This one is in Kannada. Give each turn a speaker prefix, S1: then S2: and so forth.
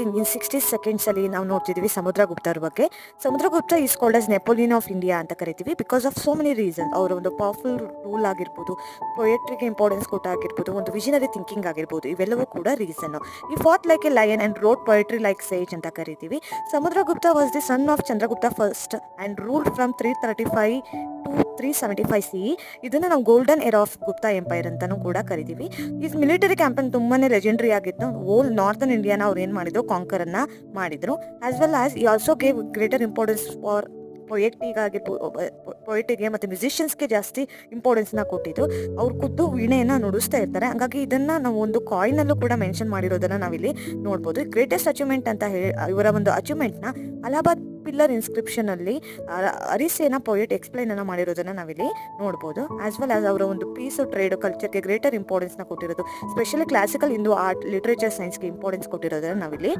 S1: ಇನ್ 60 ಸೆಕೆಂಡ್ಸ್ ಅಲ್ಲಿ ನಾವು ನೋಡ್ತಿದೀವಿ ಸಮುದ್ರಗುಪ್ತರ ಬಗ್ಗೆ. Samudragupta is called as Napoleon of India ಅಂತ ಕರಿತೀವಿ because of so many reason. ಅವರ ಒಂದು ಪವರ್ಫುಲ್ ರೂಲ್ ಆಗಿರ್ಬೋದು, ಪೊಯೆಟ್ರಿಗೆ ಇಂಪಾರ್ಟೆನ್ಸ್ ಕೊಟ್ಟಾಗಿರ್ಬೋದು, ಒಂದು ವಿಷನರಿ ಥಿಂಕಿಂಗ್ ಆಗಿರ್ಬೋದು, ಇವೆಲ್ಲವೂ ಕೂಡ reason. He fought like a lion and wrote poetry like sage ಅಂತ ಕರಿತೀವಿ. Samudragupta was the son of Chandragupta first and ruled from 335 to 375 CE. ಇದನ್ನ ನಾವು golden era of Gupta empire ಅಂತಾನೂ ಕೂಡ ಕರಿತೀವಿ. ಈ ಮಿಲಿಟರಿ ಕ್ಯಾಂಪನ್ ತುಂಬಾನೇ ಲೆಜೆಂಡರಿ ಆಗಿತ್ತು. ಓಲ್ ನಾರ್ಥನ್ ಇಂಡಿಯಾನ ಅವ್ರು ಏನ್ ಮಾಡಿದ್ರು, ಕಾಂಕರ್ ಅನ್ನ ಮಾಡಿದ್ರು. As well as he also gave greater importance for ಪೊಯೆಟಿಗೆ ಮತ್ತೆ ಮ್ಯೂಸಿಷಿಯನ್ಸ್ಗೆ ಜಾಸ್ತಿ ಇಂಪಾರ್ಟೆನ್ಸ್ ನ ಕೊಟ್ಟಿದ್ದು. ಅವ್ರು ಖುದ್ದು ವೀಣೆಯನ್ನ ನುಡಿಸ್ತಾ ಇರ್ತಾರೆ. ಹಂಗಾಗಿ ಇದನ್ನ ನಾವು ಒಂದು ಕಾಯಿನ್ ಅಲ್ಲೂ ಕೂಡ ಮೆನ್ಷನ್ ಮಾಡಿರೋದನ್ನ ನಾವಿಲ್ಲಿ ನೋಡ್ಬೋದು. ಗ್ರೇಟೆಸ್ಟ್ ಅಚೀವ್ಮೆಂಟ್ ಅಂತ ಇವರ ಒಂದು ಅಚೀವ್ಮೆಂಟ್ ನ ಅಲಹಾಬಾದ್ ಪಿಲ್ಲರ್ ಇನ್ಸ್ಕ್ರಿಪ್ಷನ್ ಅಲ್ಲಿ ಅರಿಸೇನ ಪೊಯೆಟ್ ಎಕ್ಸ್ಪ್ಲೈನ್ ಅನ್ನ ಮಾಡಿರೋದನ್ನ ನಾವಿಲ್ಲಿ ನೋಡ್ಬೋದು. ಆಸ್ ವೆಲ್ ಆಸ್ ಅವರ ಒಂದು ಪೀಸ್ ಟ್ರೇಡ್ ಕಲ್ಚರ್ಗೆ ಗ್ರೇಟರ್ ಇಂಪಾರ್ಟೆನ್ಸ್ ನ ಕೊಟ್ಟಿರೋದು, specially classical Hindu art literature ಸೈನ್ಸ್ಗೆ ಇಂಪಾರ್ಟೆನ್ಸ್ ಕೊಟ್ಟಿರೋದನ್ನ ನಾವಿಲ್ಲಿ